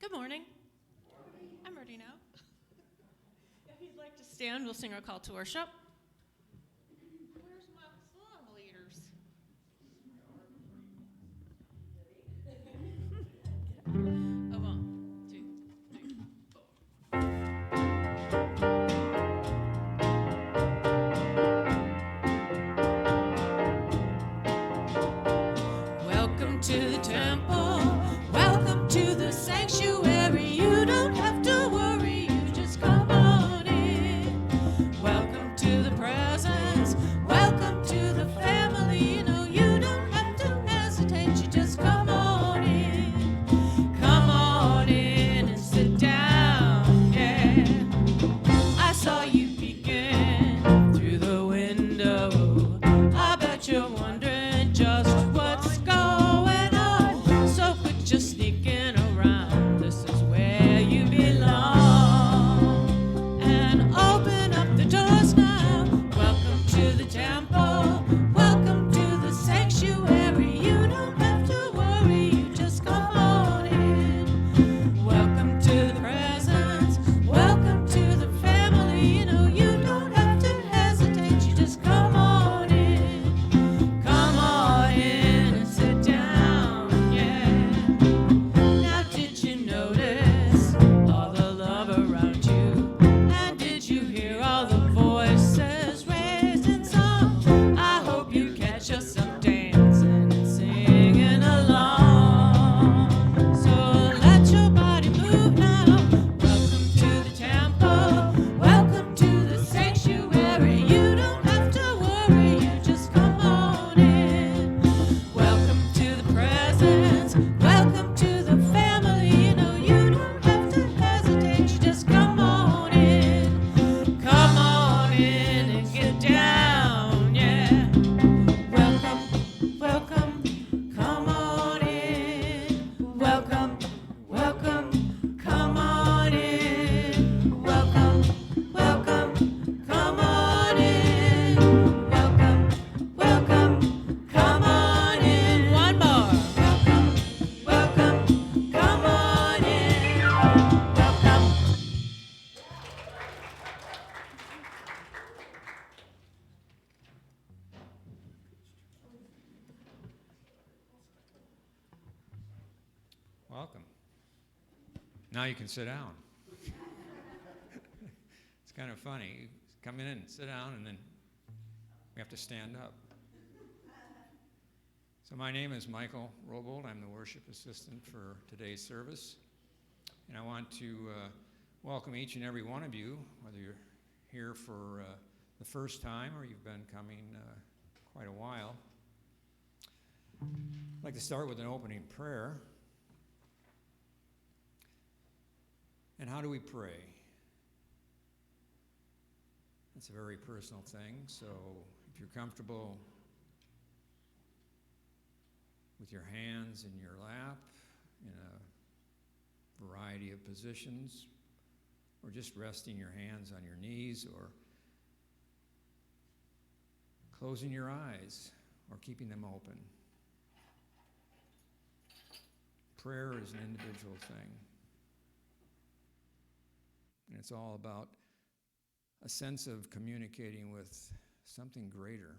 Good morning. I'm ready now. If you'd like to stand, we'll sing our call to worship. Where's my song leaders? Oh, 1, 2, 3, 4. Welcome to the temple. Welcome to the sanctuary. You don't have to worry. You just come on in. Welcome to the presence. Welcome to the family. You know you don't have to hesitate. You just come on in. Come on in and sit down. Yeah. I saw you peeking through the window. I bet you're wondering just what's going on. So quit just sneaking around. This is where you belong. And open up the doors now. Welcome to the temple. Welcome to the sanctuary. You don't have to worry. You just come on in. Welcome to the presence. Welcome to the family. You know you don't have to hesitate. You just come on in. Come on in and sit down. Yeah. Now did you notice all the love around you? And did you hear all the voices raised in song? I hope you catch yourself dancing and singing along. So let your body move now. Welcome to the temple. Welcome to the sanctuary. You don't have to worry. You just come on in. Welcome to the presence. Welcome to the family. You know you don't have to hesitate. You just come on in. Come on in and get down. Yeah. Welcome, welcome. Come on in. Welcome, welcome. Come on in. Welcome, welcome. Come on in. Welcome, welcome. Come on in. One more. Welcome, welcome. Come on in. Welcome. Welcome. Now you can sit down. It's kind of funny. You come in and sit down, and then we have to stand up. So my name is Michael Robold. I'm the worship assistant for today's service. And I want to welcome each and every one of you, whether you're here for the first time or you've been coming quite a while. I'd like to start with an opening prayer. And how do we pray? It's a very personal thing, so if you're comfortable with your hands in your lap in a variety of positions, or just resting your hands on your knees, or closing your eyes, or keeping them open. Prayer is an individual thing. And it's all about a sense of communicating with something greater.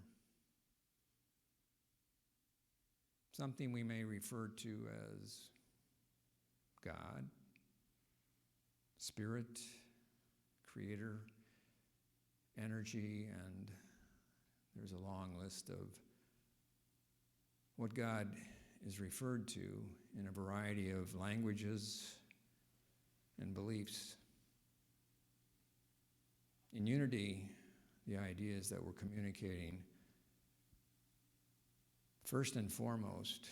Something we may refer to as God, Spirit, Creator, energy, and there's a long list of what God is referred to in a variety of languages and beliefs. In unity, the idea is that we're communicating first and foremost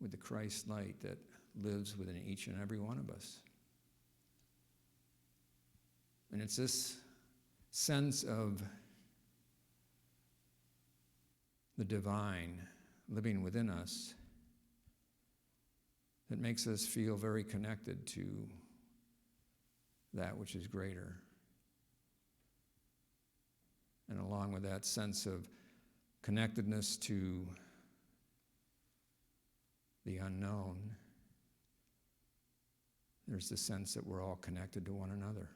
with the Christ light that lives within each and every one of us. And it's this sense of the divine living within us that makes us feel very connected to that which is greater. And along with that sense of connectedness to the unknown, there's the sense that we're all connected to one another.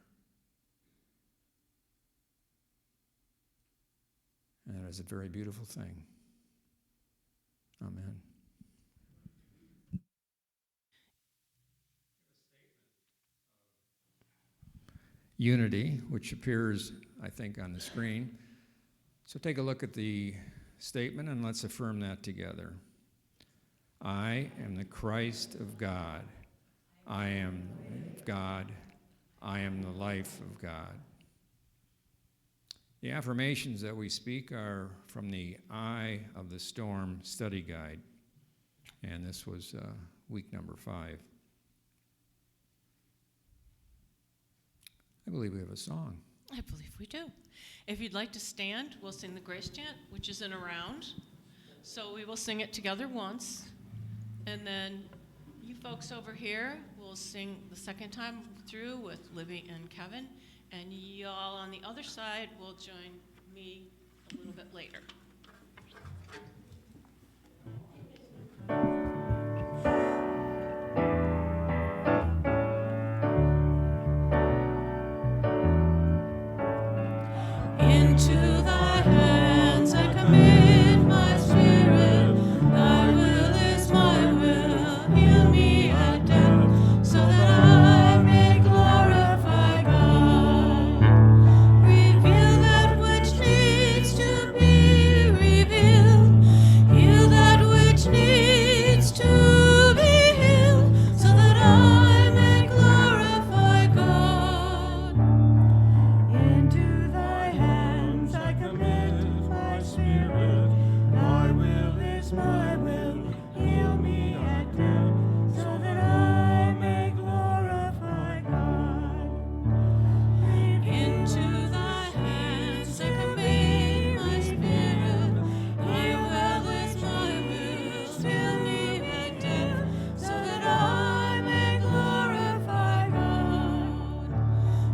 And that is a very beautiful thing. Amen. Unity, which appears, I think, on the screen. So take a look at the statement and let's affirm that together. I am the Christ of God. I am God. I am the life of God. The affirmations that we speak are from the Eye of the Storm study guide, and this was week number 5. I believe we have a song. I believe we do. If you'd like to stand, we'll sing the grace chant, which is in a round. So we will sing it together once, and then you folks over here will sing the second time through with Libby and Kevin, and y'all on the other side will join me a little bit later. Into thy hands I commit my spirit. Thy will is my will. Heal me at death, so that I may glorify God. Reveal that which needs to be revealed. Heal that which needs to be healed, so that I may glorify God. Into thy hands I commit my spirit. Thy will is my will. Heal me at death, so that I may glorify God. Into thy hands I commit my spirit. Thy will is my will. Heal me at death, so that I may glorify God.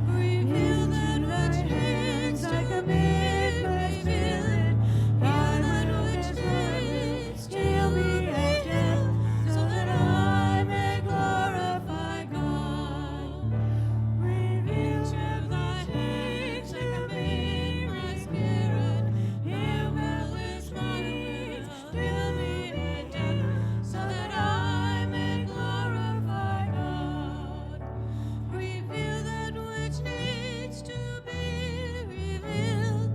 Reveal that which needs to be revealed. Heal that which needs to be healed, so that I may glorify God. Reveal to thy hands I commit my spirit. Your will is my will. Heal me at death, so that I may glorify God. Reveal that which needs to be revealed.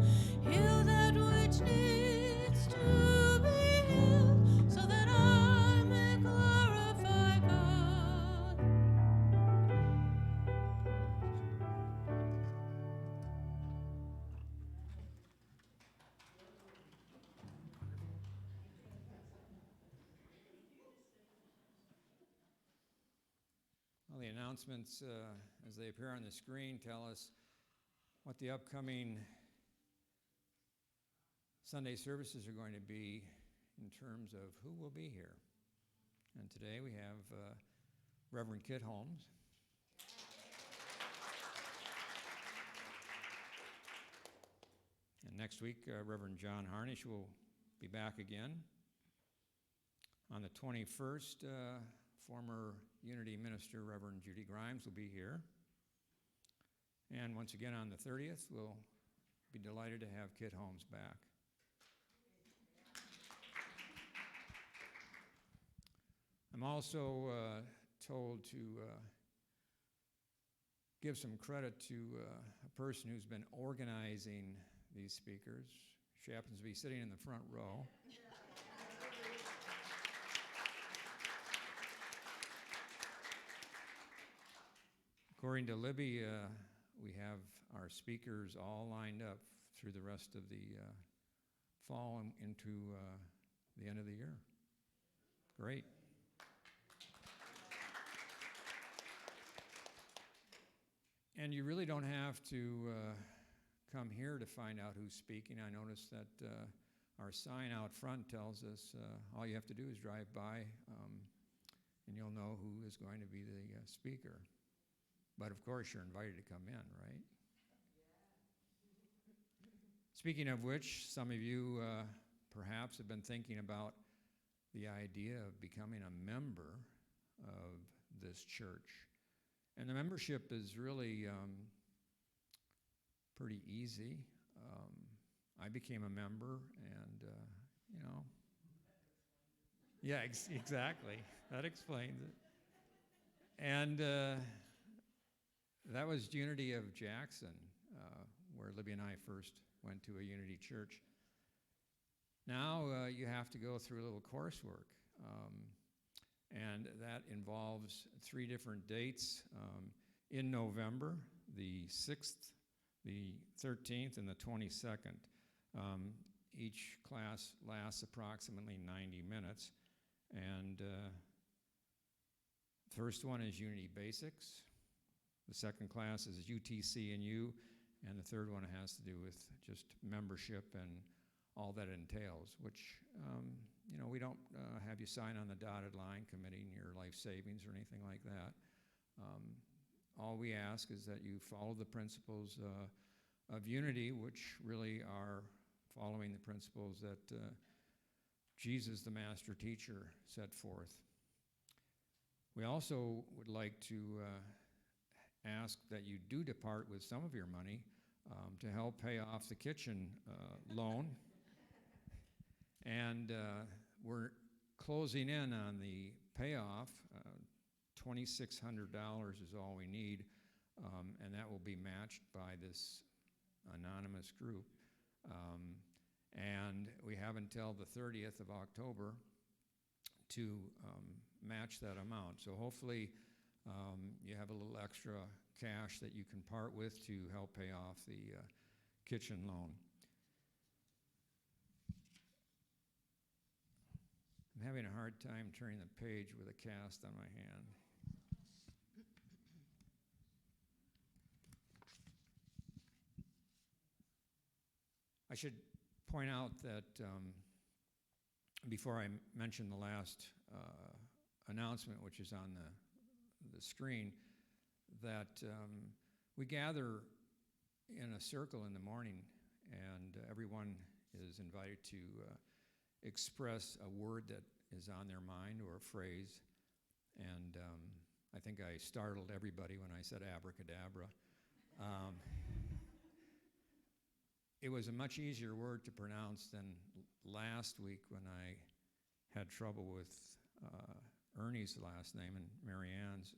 Heal that which needs to be healed, so that I may glorify God. Well, the announcements, as they appear on the screen, tell us what the upcoming Sunday services are going to be in terms of who will be here. And today we have Reverend Kit Holmes. And next week, Reverend John Harnish will be back again. On the 21st, former Unity Minister Reverend Judy Grimes will be here. And once again on the 30th, we'll be delighted to have Kit Holmes back. I'm also told to give some credit to a person who's been organizing these speakers. She happens to be sitting in the front row. According to Libby, we have our speakers all lined up through the rest of the fall and into the end of the year. Great. And you really don't have to come here to find out who's speaking. I noticed that our sign out front tells us all you have to do is drive by and you'll know who is going to be the speaker. But of course, you're invited to come in, right? Speaking of which, some of you perhaps have been thinking about the idea of becoming a member of this church. And the membership is really pretty easy. I became a member, and you know, yeah, exactly. That explains it. And that was Unity of Jackson, where Libby and I first went to a Unity church. Now you have to go through a little coursework, and that involves 3 different dates in November, the 6th, the 13th, and the 22nd. Each class lasts approximately 90 minutes, and first one is Unity Basics. The second class is UTC and U, and the third one has to do with just membership and all that entails, which, you know, we don't have you sign on the dotted line committing your life savings or anything like that. All we ask is that you follow the principles of unity, which really are following the principles that Jesus, the master teacher, set forth. We also would like to ask that you do depart with some of your money to help pay off the kitchen loan. And we're closing in on the payoff. $2,600 is all we need, and that will be matched by this anonymous group. And we have until the 30th of October to match that amount. So hopefully you have a little extra cash that you can part with to help pay off the kitchen loan. I'm having a hard time turning the page with a cast on my hand. I should point out that before I mention the last announcement, which is on the screen, that we gather in a circle in the morning, and everyone is invited to express a word that is on their mind or a phrase. And I think I startled everybody when I said abracadabra. It was a much easier word to pronounce than last week when I had trouble with Ernie's last name and Mary Ann's.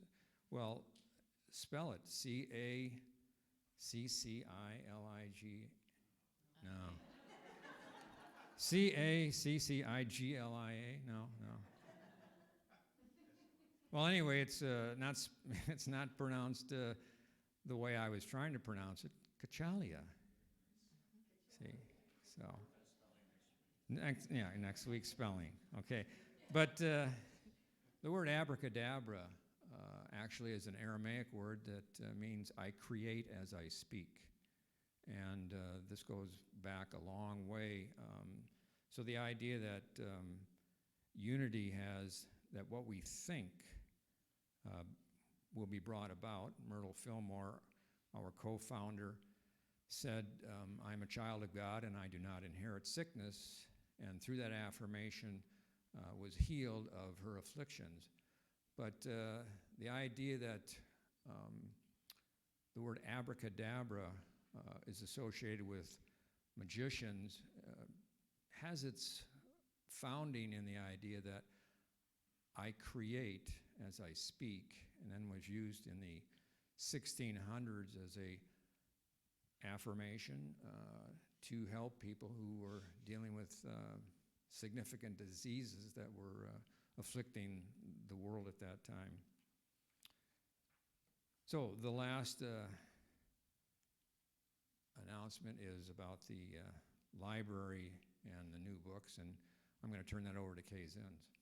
Well, spell it. C-A-C-C-I-L-I-G. No. C-A-C-C-I-G-L-I-A? No. Well, anyway, it's not pronounced the way I was trying to pronounce it. Kachalia. See, so next week's spelling. Okay, but the word abracadabra actually is an Aramaic word that means I create as I speak. And this goes back a long way. So the idea that unity has, that what we think will be brought about. Myrtle Fillmore, our co-founder, said, I'm a child of God and I do not inherit sickness. And through that affirmation was healed of her afflictions. But the idea that the word abracadabra is associated with magicians has its founding in the idea that I create as I speak, and then was used in the 1600s as a affirmation to help people who were dealing with significant diseases that were afflicting the world at that time. So the last announcement is about the library and the new books, and I'm going to turn that over to Kay Zins.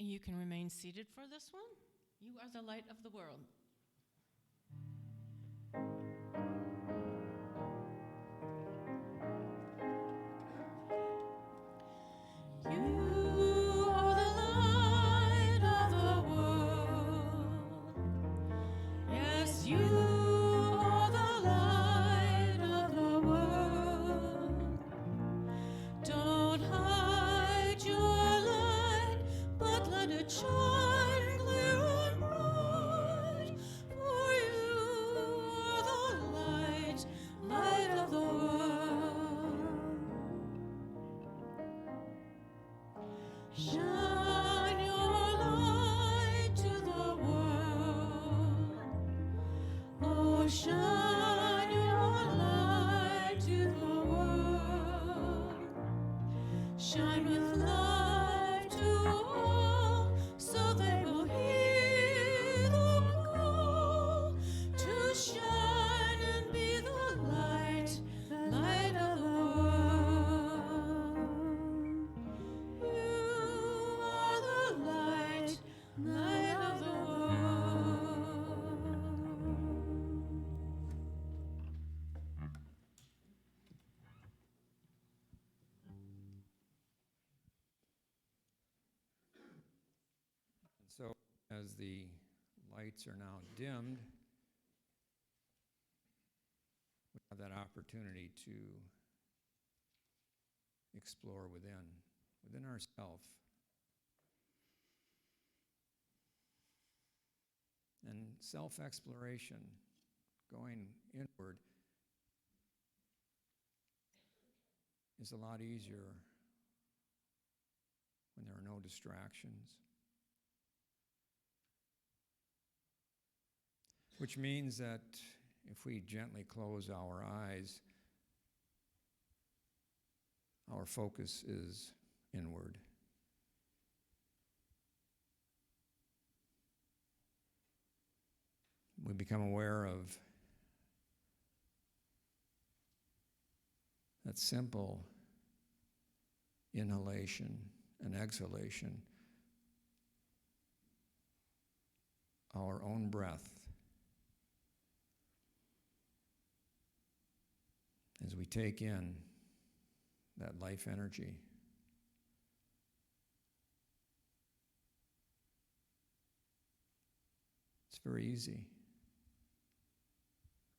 You can remain seated for this one. You are the light of the world. You are the light of the world. Yes, you are the light of the world. Don't hide your light, but let it shine clear and bright. For you are the light, light of the world. Shine your light to the world. Oh, shine your light to the world. Shine with light to all, so they will hear the call to shine and be the light, light of the world. You are the light, light of the world. So, as the lights are now dimmed, we have that opportunity to explore within ourselves. And self-exploration, going inward, is a lot easier when there are no distractions. Which means that if we gently close our eyes, our focus is inward. We become aware of that simple inhalation and exhalation, our own breath. As we take in that life energy, it's very easy.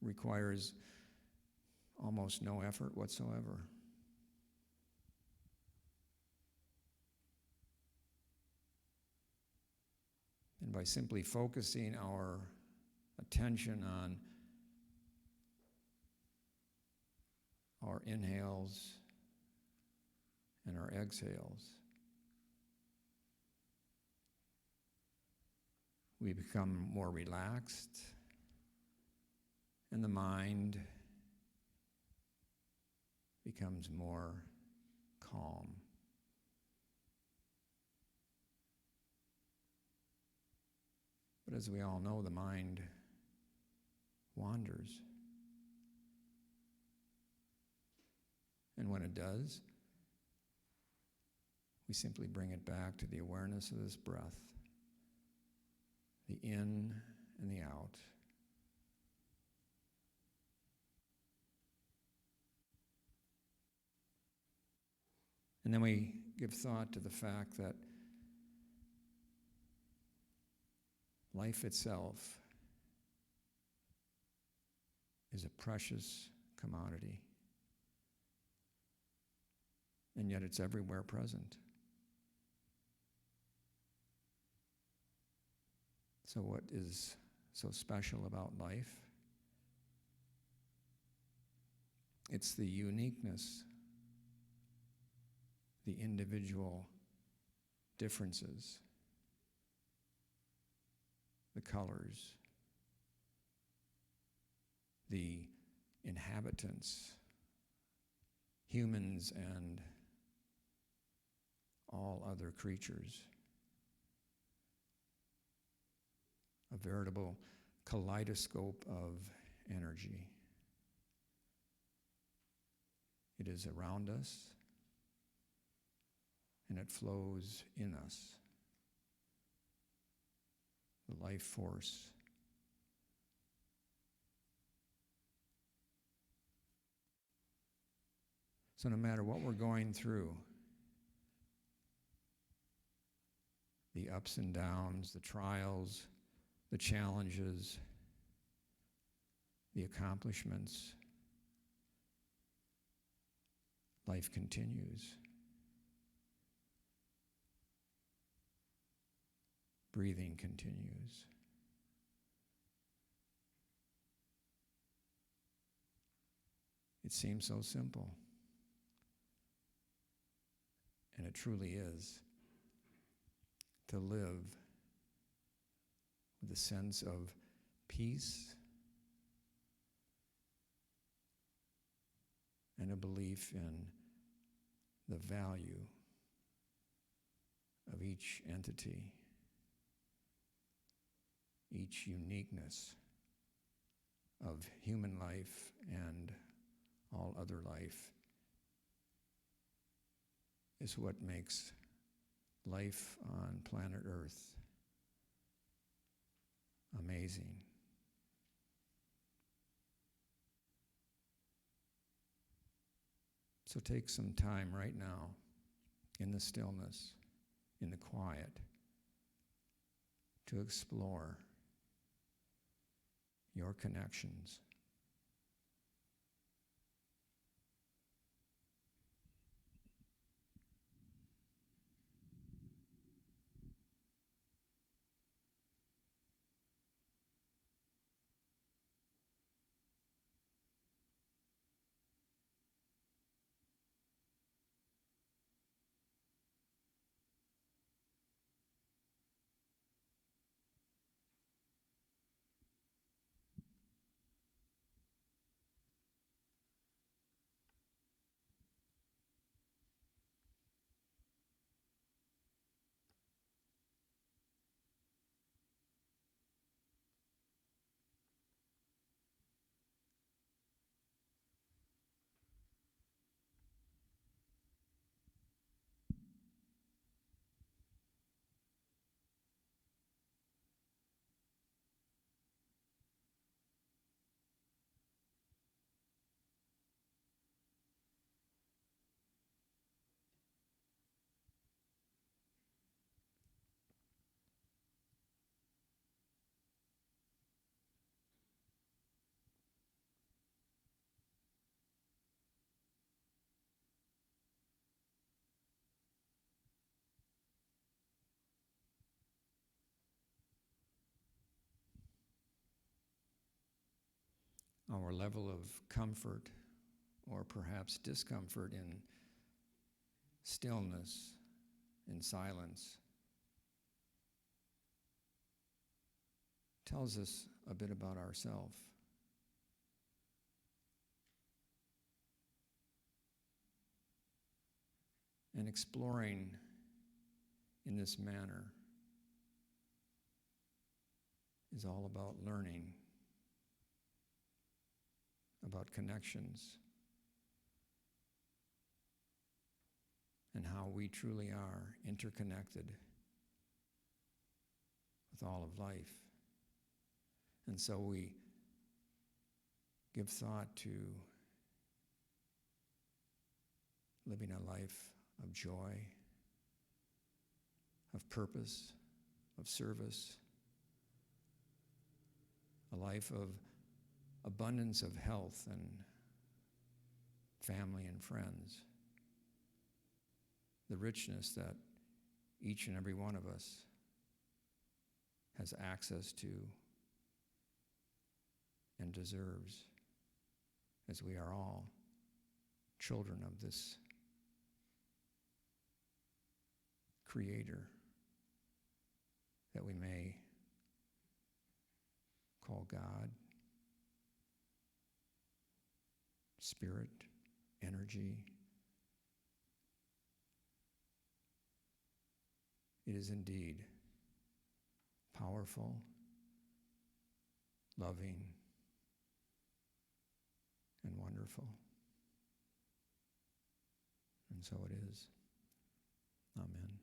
Requires almost no effort whatsoever. And by simply focusing our attention on our inhales and our exhales, we become more relaxed, and the mind becomes more calm. But as we all know, the mind wanders. And when it does, we simply bring it back to the awareness of this breath, the in and the out. And then we give thought to the fact that life itself is a precious commodity. And yet it's everywhere present. So what is so special about life? It's the uniqueness, the individual differences, the colors, the inhabitants, humans and all other creatures. A veritable kaleidoscope of energy. It is around us, and it flows in us. the life force. So no matter what we're going through, the ups and downs, the trials, the challenges, the accomplishments, life continues. Breathing continues. It seems so simple. And it truly is. To live with a sense of peace and a belief in the value of each entity, each uniqueness of human life and all other life is what makes life on planet Earth amazing. So take some time right now in the stillness, in the quiet, to explore your connections. Our level of comfort or perhaps discomfort in stillness, in silence, tells us a bit about ourselves. And exploring in this manner is all about learning, about connections, and how we truly are interconnected with all of life. And so we give thought to living a life of joy, of purpose, of service, a life of abundance of health and family and friends, the richness that each and every one of us has access to and deserves, as we are all children of this Creator that we may call God, Spirit, energy. It is indeed powerful, loving, and wonderful. And so it is. Amen.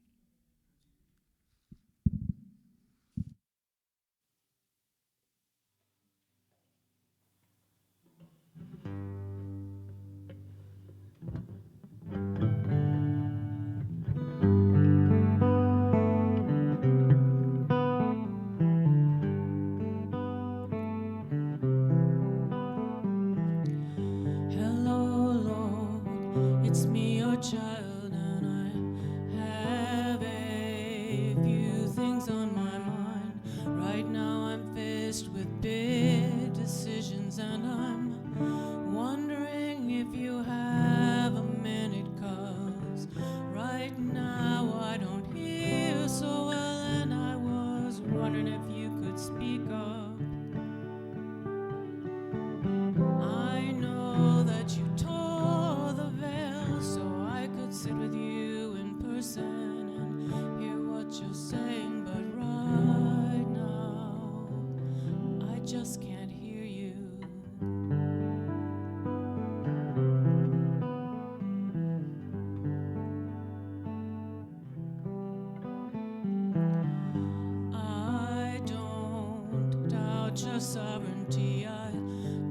doubt your sovereignty. I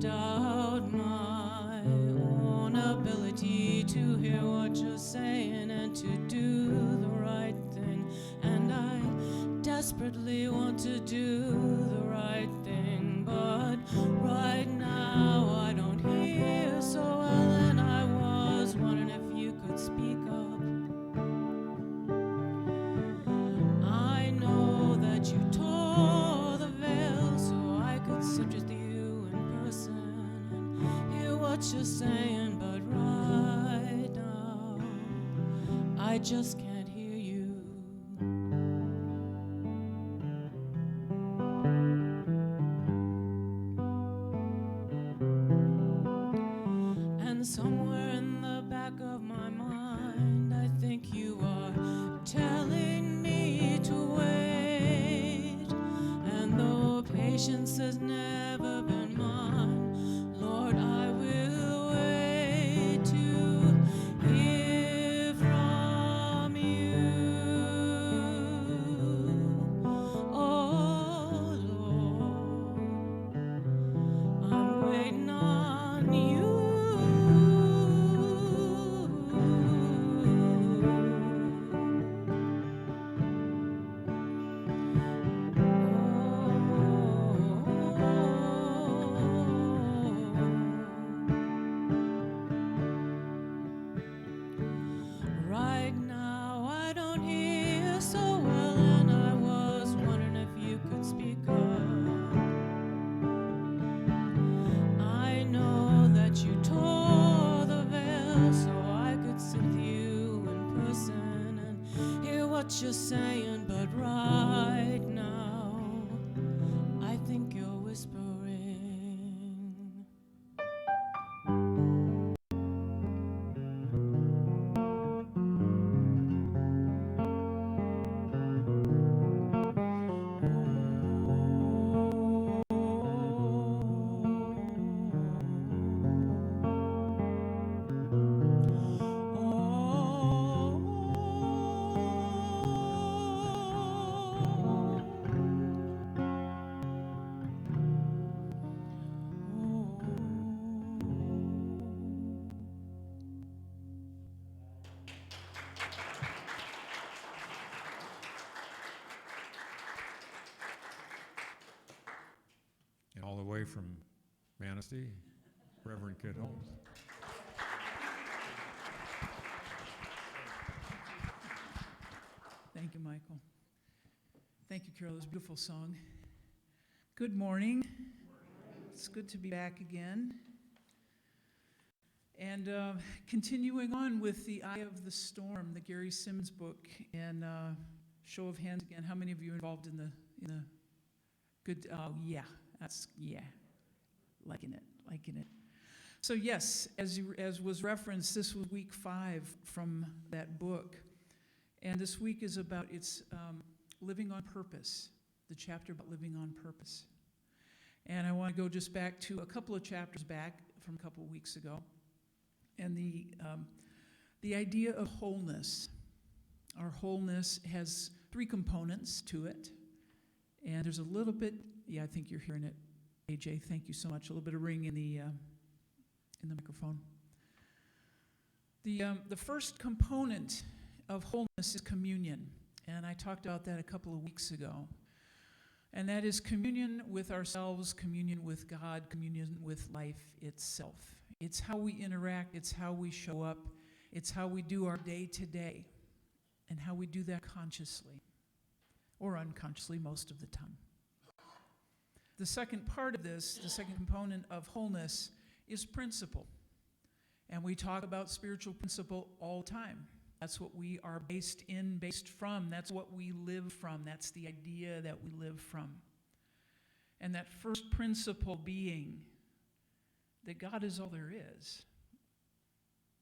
doubt my own ability to hear what you're saying and to do the right thing. And I desperately want to do the right thing, but right now I don't hear so well, and I was wondering if you could speak up. I know that you tore the veil so I could sit with you in person and hear what you're saying, but right now I just can't hear you. And somewhere in the back of my mind, I think you are telling me to wait. And though patience has never been mine, Lord, I will wait to hear from you. Oh, Lord, I'm waiting on you. Right now I don't hear so well, and I was wondering if you could speak up. I know that you tore the veil so I could sit with you in person and hear what you're saying, but right now I think you're whispering. And all the way from Manistee, Reverend Kid Holmes. Thank you, Michael. Thank you, Carol. It was a beautiful song. Good morning. It's good to be back again. And continuing on with The Eye of the Storm, the Gary Simmons book. And show of hands again, how many of you are involved in the good? Oh, yeah. Liking it. So yes, as was referenced, this was week 5 from that book. And this week is about living on purpose, the chapter about living on purpose. And I want to go just back to a couple of chapters back from a couple of weeks ago. And the idea of wholeness. Our wholeness has 3 components to it. And there's a little bit, I think you're hearing it, AJ, thank you so much. A little bit of ring in the microphone. The first component of wholeness is communion. And I talked about that a couple of weeks ago. And that is communion with ourselves, communion with God, communion with life itself. It's how we interact, it's how we show up, it's how we do our day to day, and how we do that consciously or unconsciously most of the time. The second part of this, the second component of wholeness, is principle. And we talk about spiritual principle all the time. That's what we are based from. That's what we live from. That's the idea that we live from. And that first principle being that God is all there is.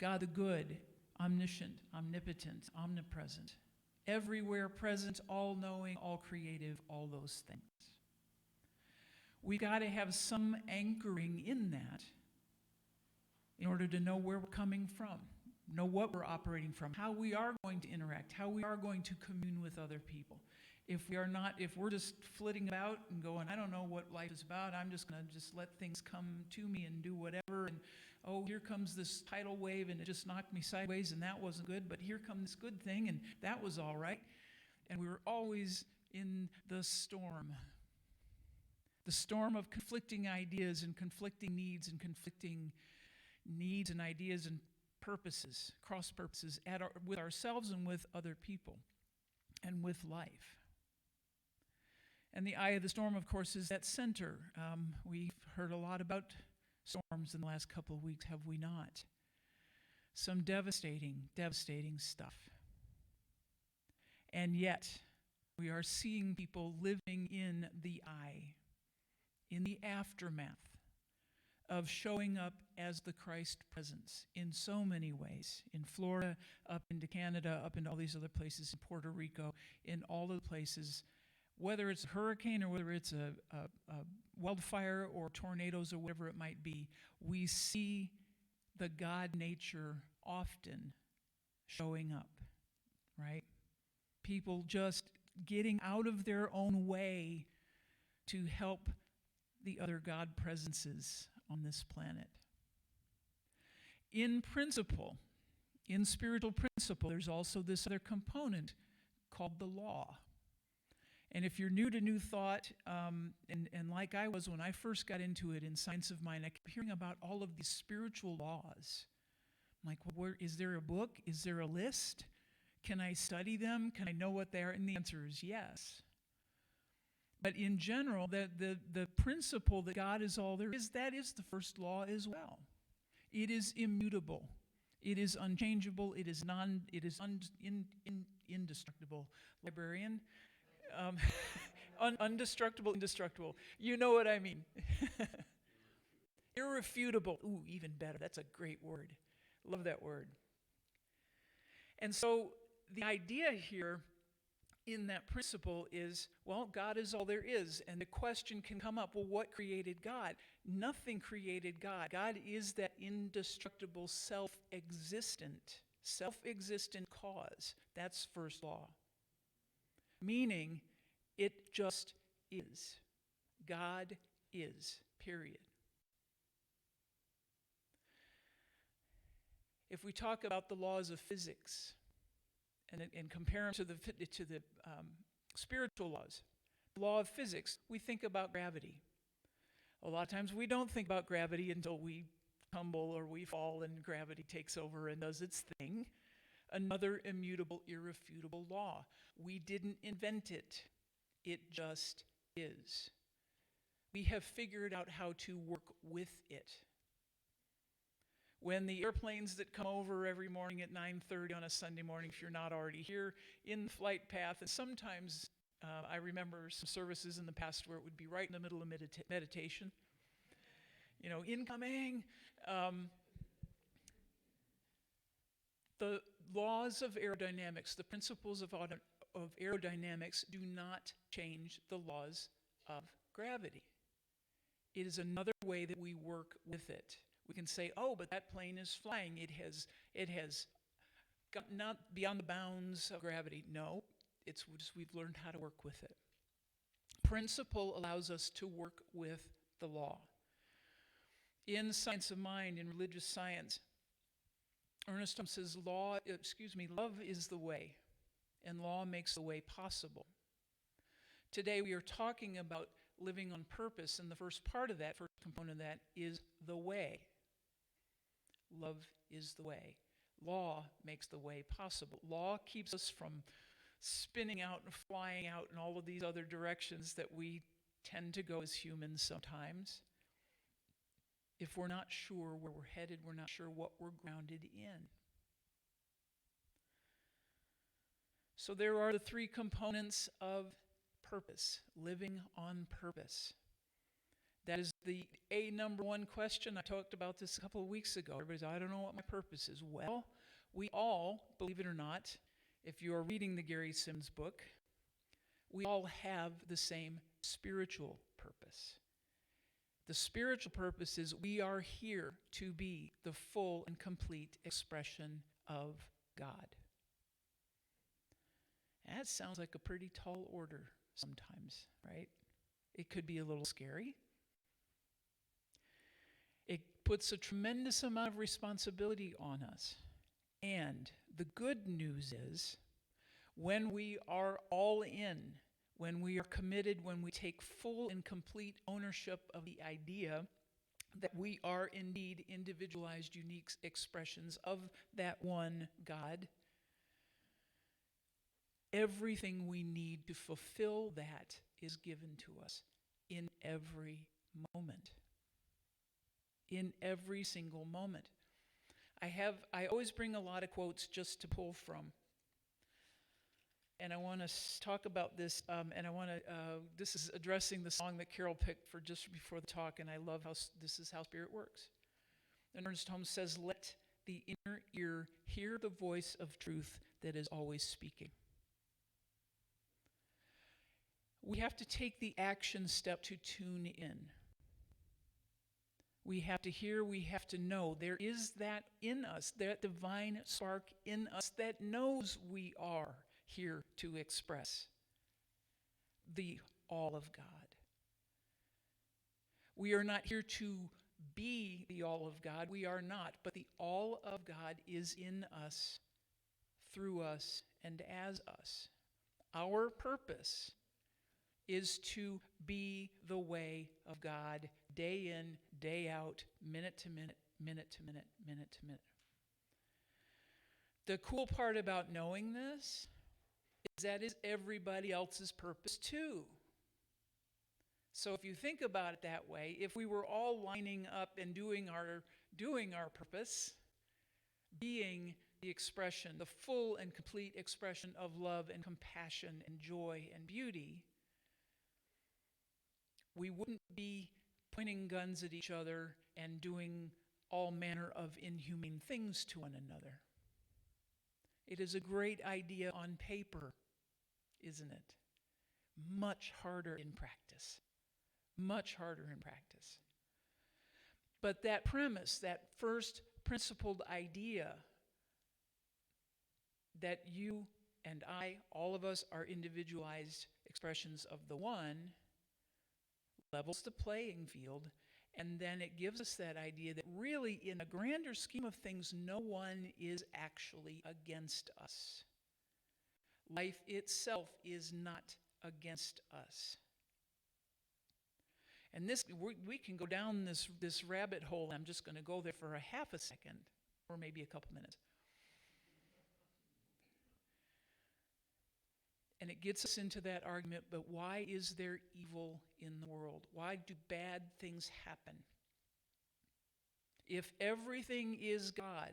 God the good, omniscient, omnipotent, omnipresent, everywhere present, all-knowing, all-creative, all those things. We've got to have some anchoring in that in order to know where we're coming from. know what we're operating from, how we are going to interact, how we are going to commune with other people. If we're just flitting about and going, I don't know what life is about, I'm just going to just let things come to me and do whatever, and oh, here comes this tidal wave and it just knocked me sideways and that wasn't good, but here comes this good thing and that was all right. And we were always in the storm of conflicting ideas and conflicting needs and ideas and purposes, cross purposes with ourselves and with other people and with life. And the eye of the storm, of course, is that center. We've heard a lot about storms in the last couple of weeks, have we not? Some devastating stuff. And yet, we are seeing people living in the eye, in the aftermath of showing up as the Christ presence in so many ways. In Florida, up into Canada, up into all these other places, in Puerto Rico, in all of the places, whether it's a hurricane or whether it's a wildfire or tornadoes or whatever it might be, we see the God nature often showing up, right? People just getting out of their own way to help the other God presences on this planet. In principle, in spiritual principle, there's also this other component called the law. And if you're new to New Thought, and like I was when I first got into it in Science of Mind, I kept hearing about all of these spiritual laws. I'm like, well, is there a book? Is there a list? Can I study them? Can I know what they are? And the answer is yes. But in general, the principle that God is all there is, that is the first law as well. It is immutable. It is unchangeable. It is indestructible. Librarian? Undestructible, indestructible. You know what I mean. Irrefutable. Ooh, even better. That's a great word. Love that word. And so the idea here in that principle is, well, God is all there is. And the question can come up, well, what created God? Nothing created God. God is that indestructible, self-existent cause. That's first law. Meaning, it just is. God is, period. If we talk about the laws of physics and compare them to the spiritual laws, the law of physics, we think about gravity. A lot of times we don't think about gravity until we tumble or we fall and gravity takes over and does its thing. Another immutable, irrefutable law. We didn't invent it. It just is. We have figured out how to work with it. When the airplanes that come over every morning at 9:30 on a Sunday morning, if you're not already here, in the flight path, and sometimes I remember some services in the past where it would be right in the middle of meditation. You know, incoming. The laws of aerodynamics, the principles of aerodynamics do not change the laws of gravity. It is another way that we work with it. We can say, oh, but that plane is flying. It has got not beyond the bounds of gravity. No, it's just we've learned how to work with it. Principle allows us to work with the law. In Science of Mind, in religious science, Ernest Holmes says, love is the way, and law makes the way possible. Today we are talking about living on purpose, and the first part of that, first component of that, is the way. Love is the way. Law makes the way possible. Law keeps us from spinning out and flying out in all of these other directions that we tend to go as humans sometimes. If we're not sure where we're headed, we're not sure what we're grounded in. So there are the three components of purpose, living on purpose. That is the number one question. I talked about this a couple of weeks ago. Everybody's, I don't know what my purpose is. Well, we all, believe it or not, if you are reading the Gary Sims book, we all have the same spiritual purpose. The spiritual purpose is we are here to be the full and complete expression of God. That sounds like a pretty tall order sometimes, right? It could be a little scary. It puts a tremendous amount of responsibility on us. And the good news is, when we are all in, when we are committed, when we take full and complete ownership of the idea that we are indeed individualized, unique expressions of that one God, everything we need to fulfill that is given to us in every moment. In every single moment. I always bring a lot of quotes just to pull from. And I want to talk about this, this is addressing the song that Carol picked for just before the talk, and I love how this is how Spirit works. And Ernest Holmes says, "Let the inner ear hear the voice of truth that is always speaking." We have to take the action step to tune in. We have to hear, we have to know. There is that in us, that divine spark in us that knows we are here to express the all of God. We are not here to be the all of God. We are not. But the all of God is in us, through us, and as us. Our purpose is to be the way of God day in, day out, minute to minute, minute to minute, minute to minute. The cool part about knowing this is that is everybody else's purpose too. So if you think about it that way, if we were all lining up and doing our purpose, being the expression, the full and complete expression of love and compassion and joy and beauty, we wouldn't be pointing guns at each other and doing all manner of inhumane things to one another. It is a great idea on paper, isn't it? Much harder in practice. Much harder in practice. But that premise, that first principled idea that you and I, all of us, are individualized expressions of the one, levels the playing field, and then it gives us that idea that really, in a grander scheme of things, no one is actually against us. Life itself is not against us. And this, we can go down this rabbit hole. I'm just going to go there for a half a second, or maybe a couple minutes. And it gets us into that argument, but why is there evil in the world? Why do bad things happen? If everything is God,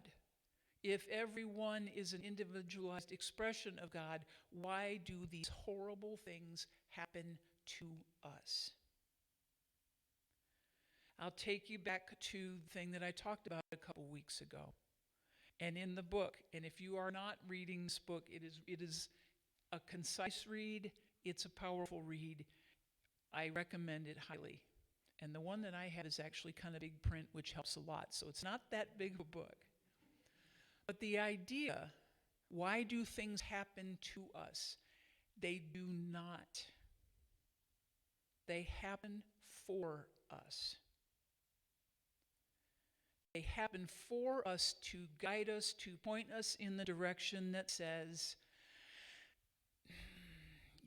if everyone is an individualized expression of God, why do these horrible things happen to us? I'll take you back to the thing that I talked about a couple weeks ago. And in the book, and if you are not reading this book, it is a concise read, it's a powerful read. I recommend it highly. And the one that I have is actually kind of big print, which helps a lot. So it's not that big of a book. But the idea, why do things happen to us? They do not. They happen for us. They happen for us to guide us, to point us in the direction that says,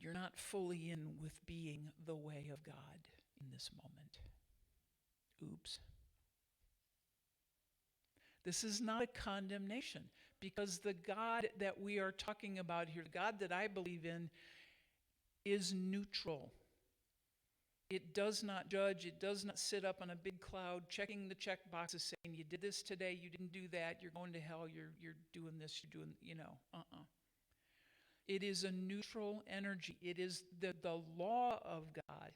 you're not fully in with being the way of God in this moment. Oops. This is not a condemnation, because the God that we are talking about here, the God that I believe in, is neutral. It does not judge. It does not sit up on a big cloud checking the check boxes saying, you did this today, you didn't do that, you're going to hell, you're doing this, you're doing, It is a neutral energy. It is the law of God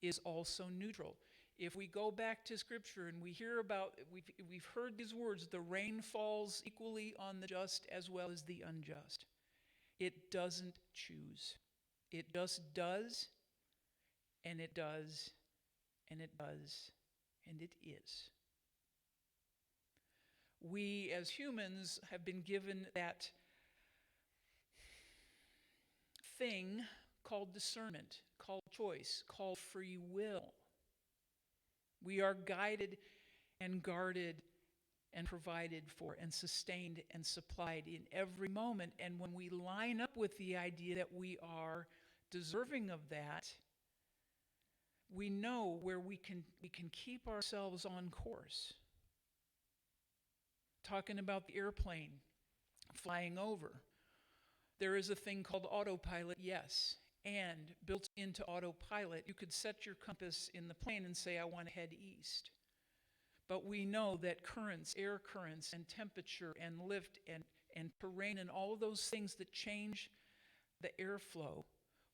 is also neutral. If we go back to Scripture and we hear about, we've heard these words, the rain falls equally on the just as well as the unjust. It doesn't choose. It just does, and it does, and it does, and it is. We as humans have been given that thing called discernment, called choice, called free will. We are guided and guarded and provided for and sustained and supplied in every moment. And when we line up with the idea that we are deserving of that, we know where we can keep ourselves on course. Talking about the airplane flying over, there is a thing called autopilot, yes. And built into autopilot, you could set your compass in the plane and say, I want to head east. But we know that currents, air currents, and temperature, and lift, and terrain, and all of those things that change the airflow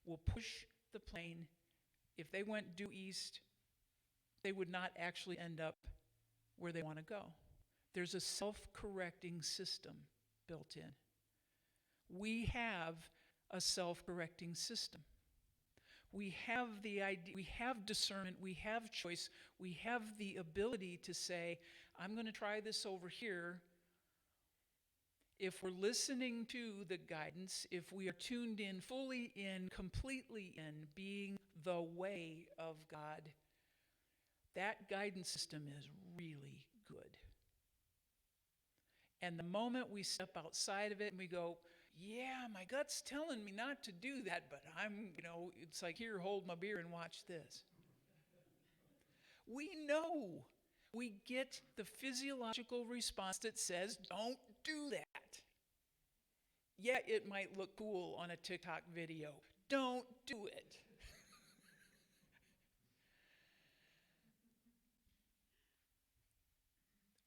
will push the plane. If they went due east, they would not actually end up where they want to go. There's a self-correcting system built in. We have a self-correcting system. We have the idea, we have discernment, we have choice, we have the ability to say, I'm going to try this over here. If we're listening to the guidance, if we are tuned in, fully in, completely in, being the way of God, that guidance system is really good. And the moment we step outside of it and we go, yeah, my gut's telling me not to do that, but it's like, here, hold my beer and watch this. We know. We get the physiological response that says, don't do that. Yeah, it might look cool on a TikTok video. Don't do it.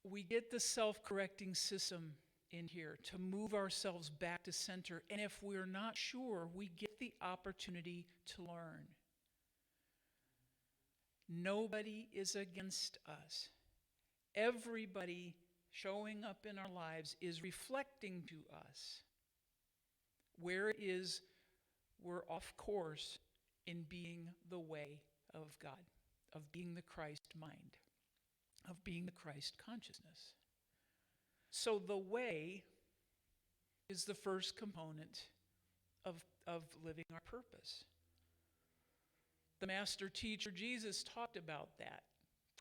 We get the self-correcting system in here to move ourselves back to center. And if we're not sure, we get the opportunity to learn. Nobody is against us. Everybody showing up in our lives is reflecting to us where it is we're off course in being the way of God, of being the Christ mind, of being the Christ consciousness. So the way is the first component of living our purpose. The master teacher Jesus talked about that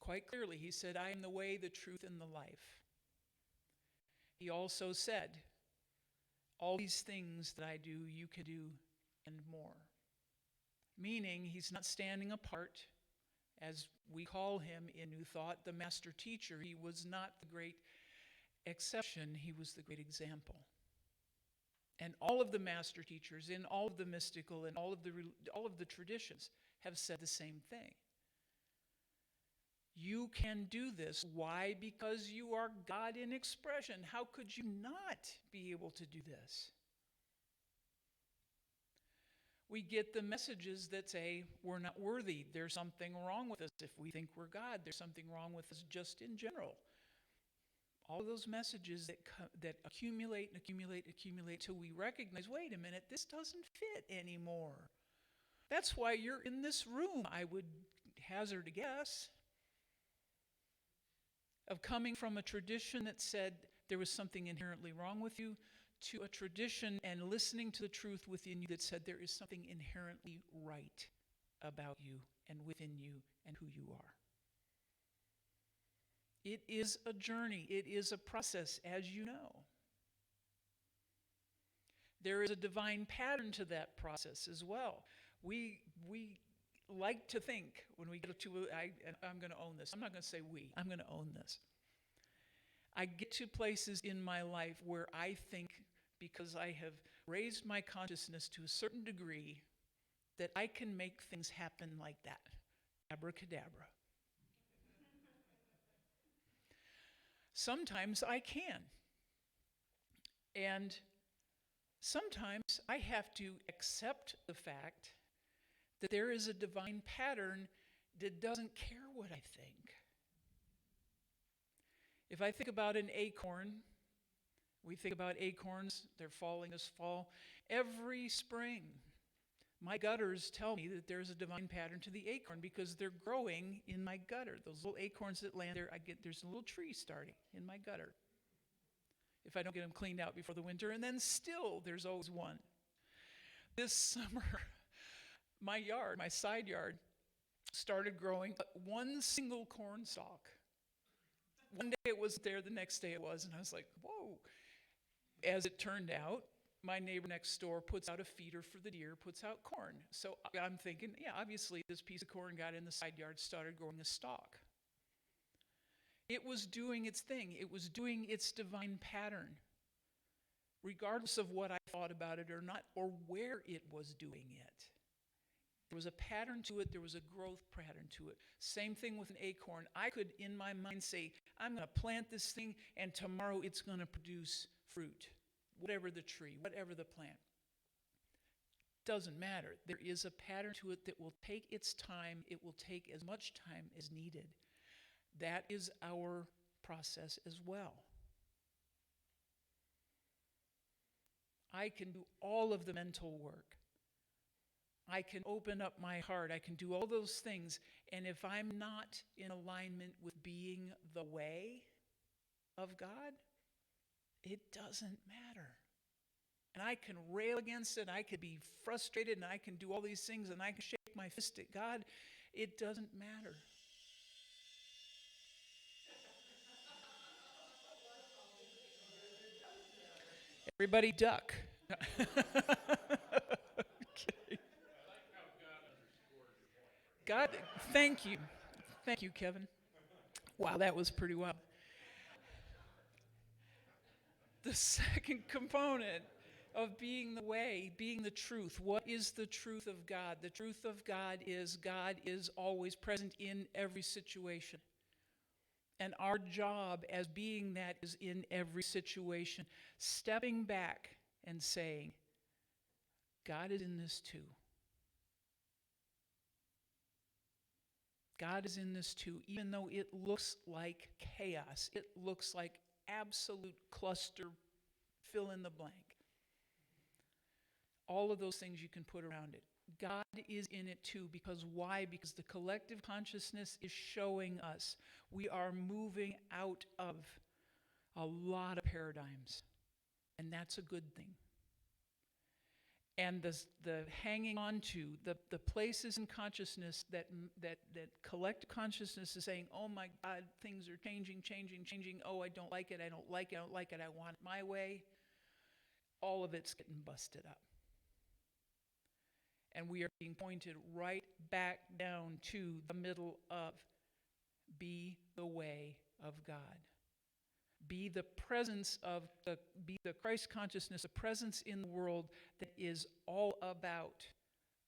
quite clearly. He said, I am the way, the truth, and the life. He also said, all these things that I do, you can do and more. Meaning he's not standing apart, as we call him in New Thought, the master teacher. He was not the great exception, he was the great example. And all of the master teachers in all of the mystical and all of the traditions have said the same thing. You can do this. Why? Because you are God in expression. How could you not be able to do this? We get the messages that say we're not worthy. There's something wrong with us if we think we're God. There's something wrong with us just in general. All of those messages that accumulate and accumulate and accumulate till we recognize, wait a minute, this doesn't fit anymore. That's why you're in this room, I would hazard a guess, of coming from a tradition that said there was something inherently wrong with you, to a tradition and listening to the truth within you that said there is something inherently right about you and within you and who you are. It is a journey. It is a process, as you know. There is a divine pattern to that process as well. We like to think when we get to, I'm going to own this. I'm not going to say we. I'm going to own this. I get to places in my life where I think, because I have raised my consciousness to a certain degree, that I can make things happen like that. Abracadabra. Sometimes I can. And sometimes I have to accept the fact that there is a divine pattern that doesn't care what I think. If I think about an acorn, we think about acorns, they're falling this fall. Every spring, my gutters tell me that there's a divine pattern to the acorn because they're growing in my gutter. Those little acorns that land there, there's a little tree starting in my gutter. if I don't get them cleaned out before the winter. And then still, there's always one. This summer, my side yard, started growing one single corn stalk. One day it was there, the next day it was, and I was like, whoa. As it turned out, my neighbor next door puts out a feeder for the deer, puts out corn. So I'm thinking, yeah, obviously this piece of corn got in the side yard, started growing a stalk. It was doing its thing. It was doing its divine pattern, regardless of what I thought about it or not, or where it was doing it. There was a pattern to it. There was a growth pattern to it. Same thing with an acorn. I could, in my mind, say, I'm going to plant this thing, and tomorrow it's going to produce fruit. Whatever the tree, whatever the plant. Doesn't matter. There is a pattern to it that will take its time. It will take as much time as needed. That is our process as well. I can do all of the mental work. I can open up my heart. I can do all those things. And if I'm not in alignment with being the way of God, it doesn't matter. And I can rail against it. I could be frustrated, and I can do all these things, and I can shake my fist at God. It doesn't matter. Everybody duck. Okay. God, thank you. Thank you, Kevin. Wow, that was pretty wild. The second component of being the way, being the truth. What is the truth of God? The truth of God is always present in every situation. And our job as being that is in every situation, stepping back and saying, God is in this too. God is in this too, even though it looks like chaos. It looks like absolute cluster, fill in the blank. All of those things you can put around it. God is in it too, because why? Because the collective consciousness is showing us we are moving out of a lot of paradigms, and that's a good thing. And the hanging on to, the places in consciousness that collective consciousness is saying, oh my God, things are changing. Oh, I don't like it, I want it my way. All of it's getting busted up. And we are being pointed right back down to the middle of be the way of God. Be the presence of be the Christ consciousness, a presence in the world that is all about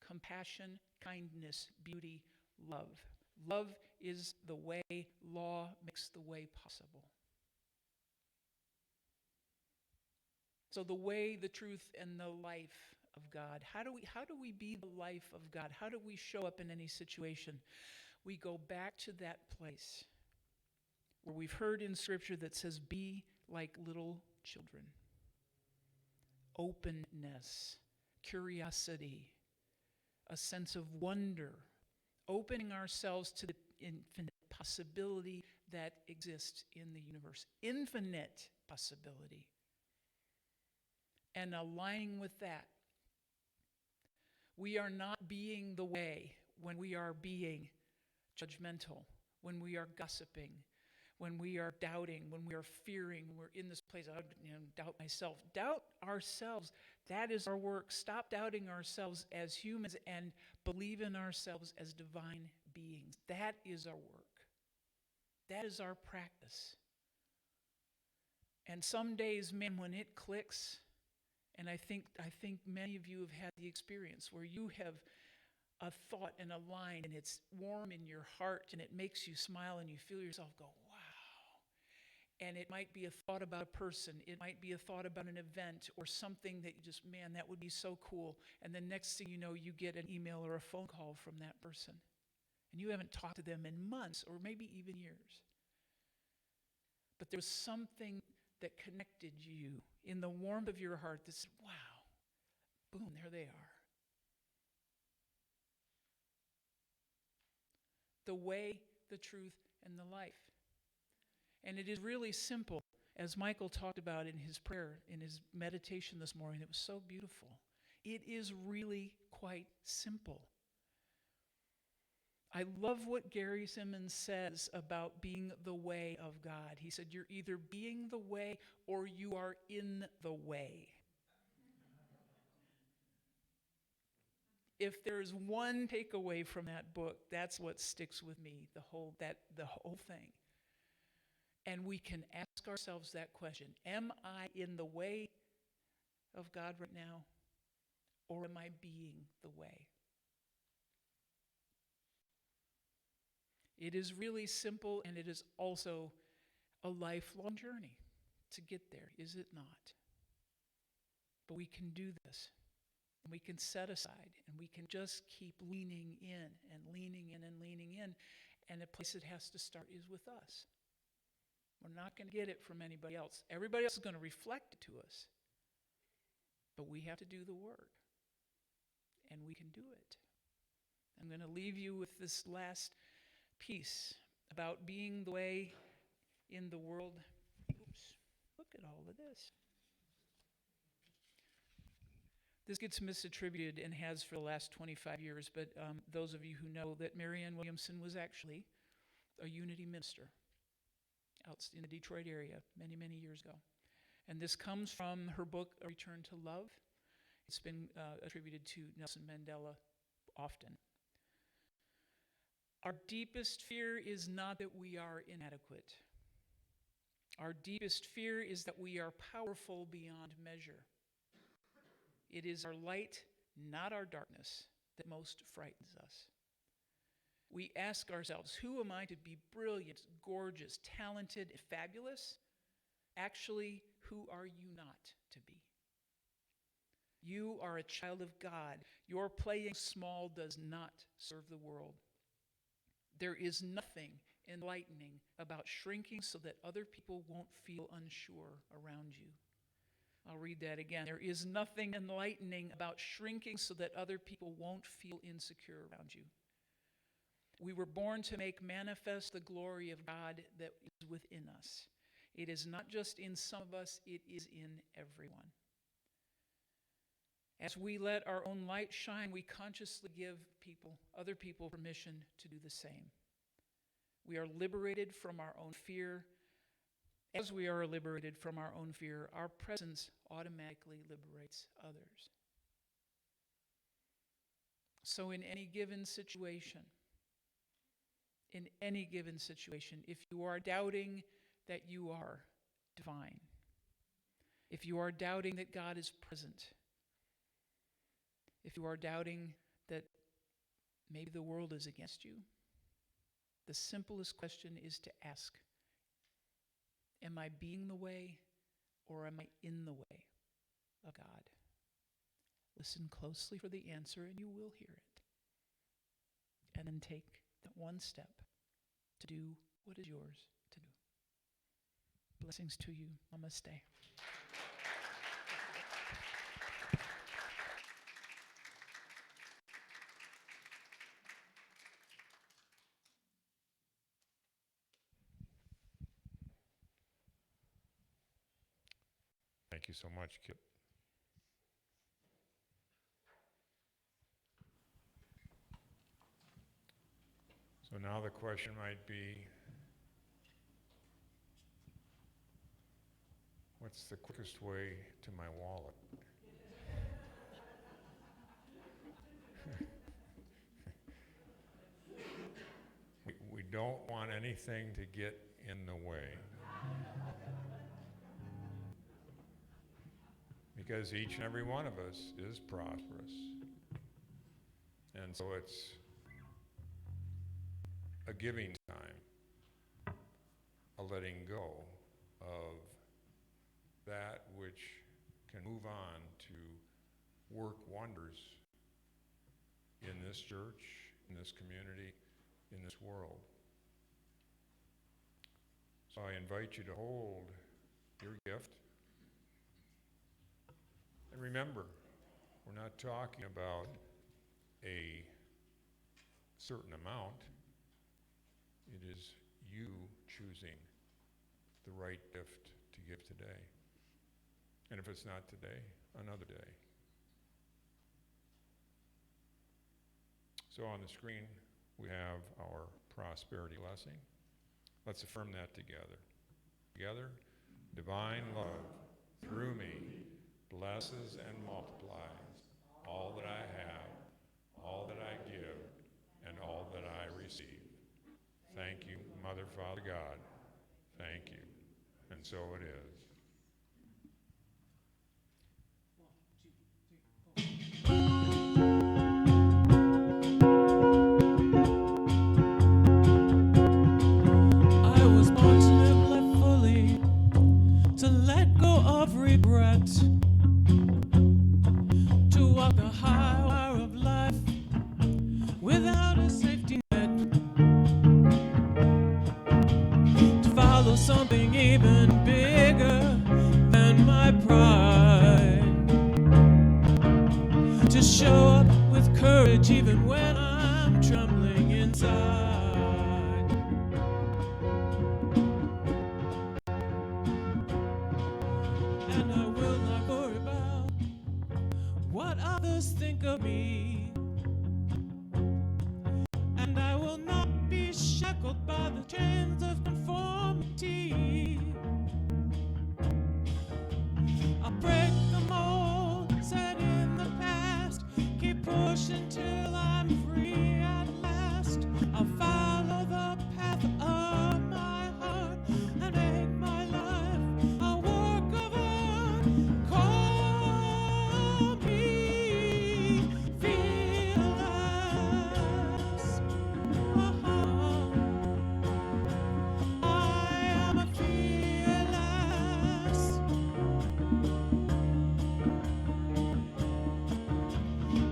compassion, kindness, beauty, love. Love is the way, law makes the way possible. So the way, the truth, and the life of God. How do we be the life of God? How do we show up in any situation? We go back to that place where we've heard in Scripture that says, be like little children. Openness, curiosity, a sense of wonder, opening ourselves to the infinite possibility that exists in the universe. Infinite possibility. And aligning with that. We are not being the way when we are being judgmental, when we are gossiping, when we are doubting, when we are fearing, when we're in this place, I doubt myself. Doubt ourselves. That is our work. Stop doubting ourselves as humans and believe in ourselves as divine beings. That is our work. That is our practice. And some days, man, when it clicks, and I think many of you have had the experience where you have a thought and a line, and it's warm in your heart, and it makes you smile, and you feel yourself go, wow. And it might be a thought about a person. It might be a thought about an event or something that you just, man, that would be so cool. And the next thing you know, you get an email or a phone call from that person. And you haven't talked to them in months or maybe even years. But there was something that connected you in the warmth of your heart that said, wow, boom, there they are. The way, the truth, and the life. And it is really simple. As Michael talked about in his prayer, in his meditation this morning, it was so beautiful. It is really quite simple. I love what Gary Simmons says about being the way of God. He said, you're either being the way or you are in the way. If there's one takeaway from that book, that's what sticks with me, the whole thing. And we can ask ourselves that question. Am I in the way of God right now? Or am I being the way? It is really simple, and it is also a lifelong journey to get there, is it not? But we can do this. And we can set aside, and we can just keep leaning in and leaning in and leaning in. And the place it has to start is with us. We're not going to get it from anybody else. Everybody else is going to reflect it to us. But we have to do the work. And we can do it. I'm going to leave you with this last piece about being the way in the world. Oops, look at all of this. This gets misattributed and has for the last 25 years, but those of you who know that Marianne Williamson was actually a Unity minister out in the Detroit area many, many years ago. And this comes from her book, A Return to Love. It's been attributed to Nelson Mandela often. Our deepest fear is not that we are inadequate. Our deepest fear is that we are powerful beyond measure. It is our light, not our darkness, that most frightens us. We ask ourselves, who am I to be brilliant, gorgeous, talented, fabulous? Actually, who are you not to be? You are a child of God. Your playing small does not serve the world. There is nothing enlightening about shrinking so that other people won't feel unsure around you. I'll read that again. There is nothing enlightening about shrinking so that other people won't feel insecure around you. We were born to make manifest the glory of God that is within us. It is not just in some of us, it is in everyone. As we let our own light shine, we consciously give other people permission to do the same. We are liberated from our own fear. As we are liberated from our own fear, our presence automatically liberates others. So in any given situation, if you are doubting that you are divine, if you are doubting that God is present, if you are doubting that maybe the world is against you, the simplest question is to ask, am I being the way or am I in the way of God? Listen closely for the answer and you will hear it. And then take that one step to do what is yours to do. Blessings to you. Namaste. Thank you so much, Kip. So now the question might be, what's the quickest way to my wallet? We don't want anything to get in the way. Because each and every one of us is prosperous. And so it's a giving time, a letting go of that which can move on to work wonders in this church, in this community, in this world. So I invite you to hold your gift. And remember, we're not talking about a certain amount. It is you choosing the right gift to to give today. And if it's not today, another day. So on the screen, we have our prosperity blessing. Let's affirm that together. Together, divine love through me blesses and multiplies all that I have, all that I give, and all that I receive. Thank you, Mother, Father, God. Thank you. And so it is. I was born to live life fully, to let go of regret, to walk the high wire of life without a safety net, to follow something even bigger than my pride, to show up with courage even when I'm trembling inside. And I will not worry about what others think of me. And I will not be shackled by the chains of conformity. I'll break the mold set in the past, keep pushing till I'm free at last. I'll follow the path of my heart and make my life a work of art. Call me fearless. I am a fearless.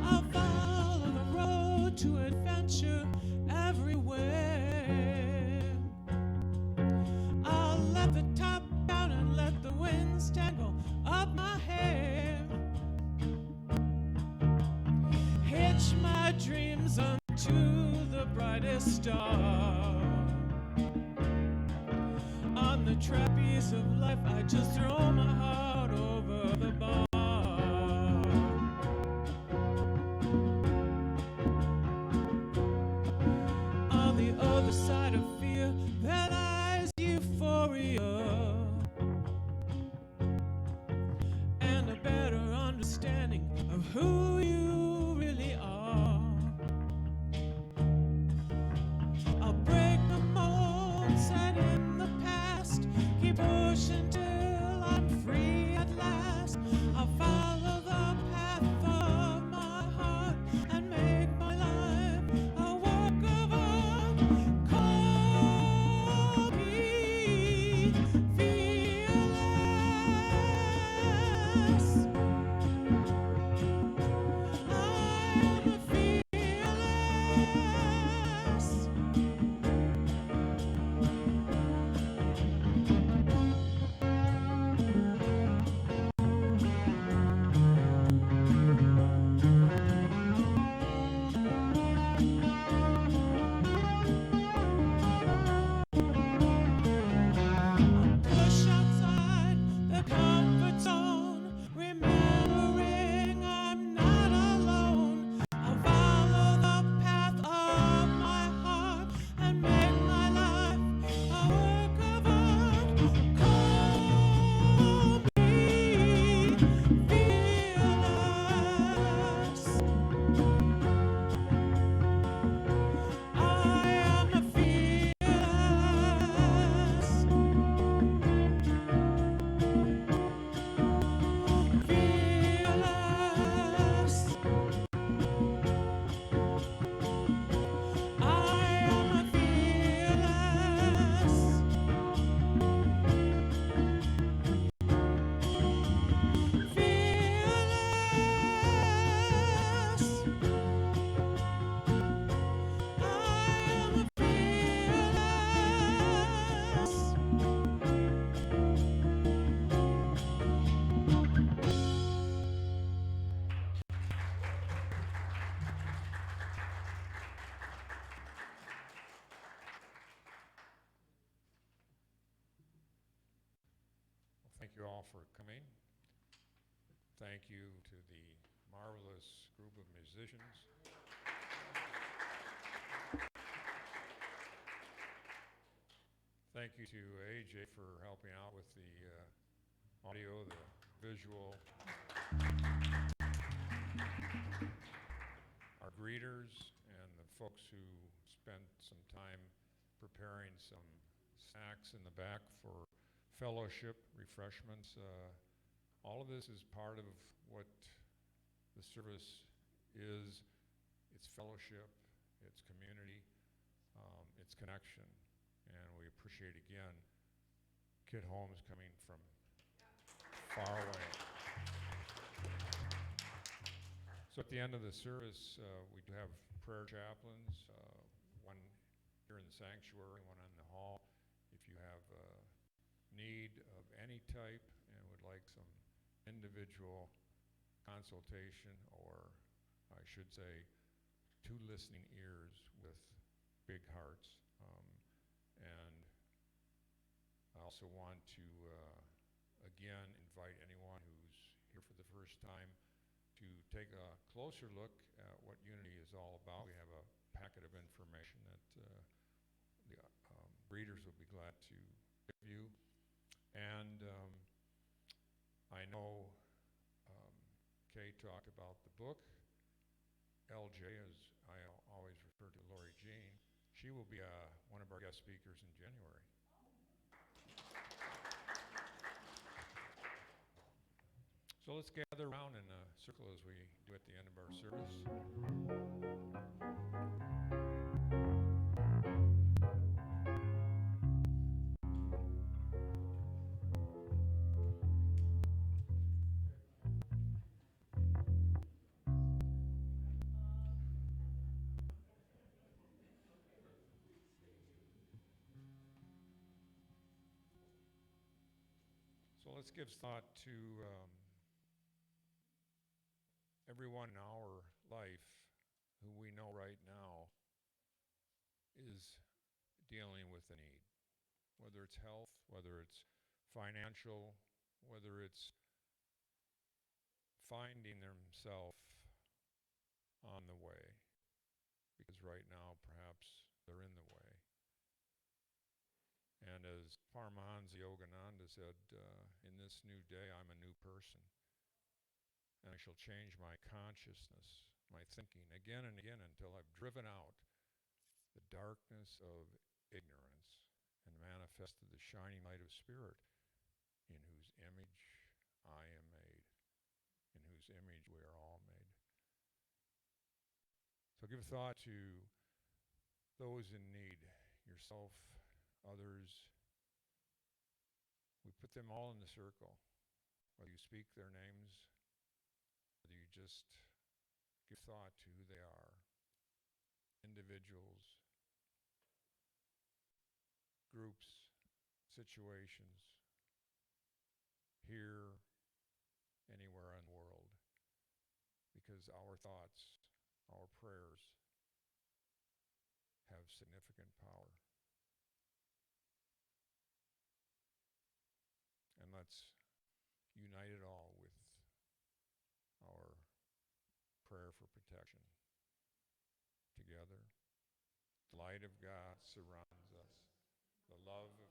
I'll follow the road to adventure everywhere. I'll let the top down and let the winds tangle up my hair. Hitch my dreams unto the brightest star. On the trapeze of life, I just throw my heart over the bar. On the other side of fear, that lies euphoria and a better understanding of who you really are. I'll break the mold set in the past, keep pushing till I'm free at last. I'll follow the path of my heart and make my life a work of art. Call you all for coming. Thank you to the marvelous group of musicians. Thank you to AJ for helping out with the audio, the visual. Our greeters and the folks who spent some time preparing some snacks in the back for fellowship, refreshments. All of this is part of what the service is. It's fellowship, it's community, it's connection. And we appreciate again Kid Holmes coming from far away. So at the end of the service, we do have prayer chaplains, one here in the sanctuary, one in the hall. If you have a need of any type and would like some individual consultation, or I should say 2 listening ears with big hearts. And I also want to again invite anyone who's here for the first time to take a closer look at what Unity is all about. We have a packet of information that the readers will be glad to give you. And I know Kay talked about the book. LJ, as I always refer to Lori Jean, she will be one of our guest speakers in January. So let's gather around in a circle as we do at the end of our service. So let's give thought to everyone in our life who we know right now is dealing with a need, whether it's health, whether it's financial, whether it's finding themselves on the way, because right now perhaps they're in the way. And as Paramahansa Yogananda said, in this new day I'm a new person, and I shall change my consciousness, my thinking again and again until I've driven out the darkness of ignorance and manifested the shining light of Spirit, in whose image I am made, in whose image we are all made. So give thought to those in need, yourself, others. We put them all in the circle, whether you speak their names, whether you just give thought to who they are, individuals, groups, situations, here, anywhere in the world, because our thoughts, our prayers have significant power. And let's unite it all with our prayer for protection. Together, the light of God surrounds us. The love of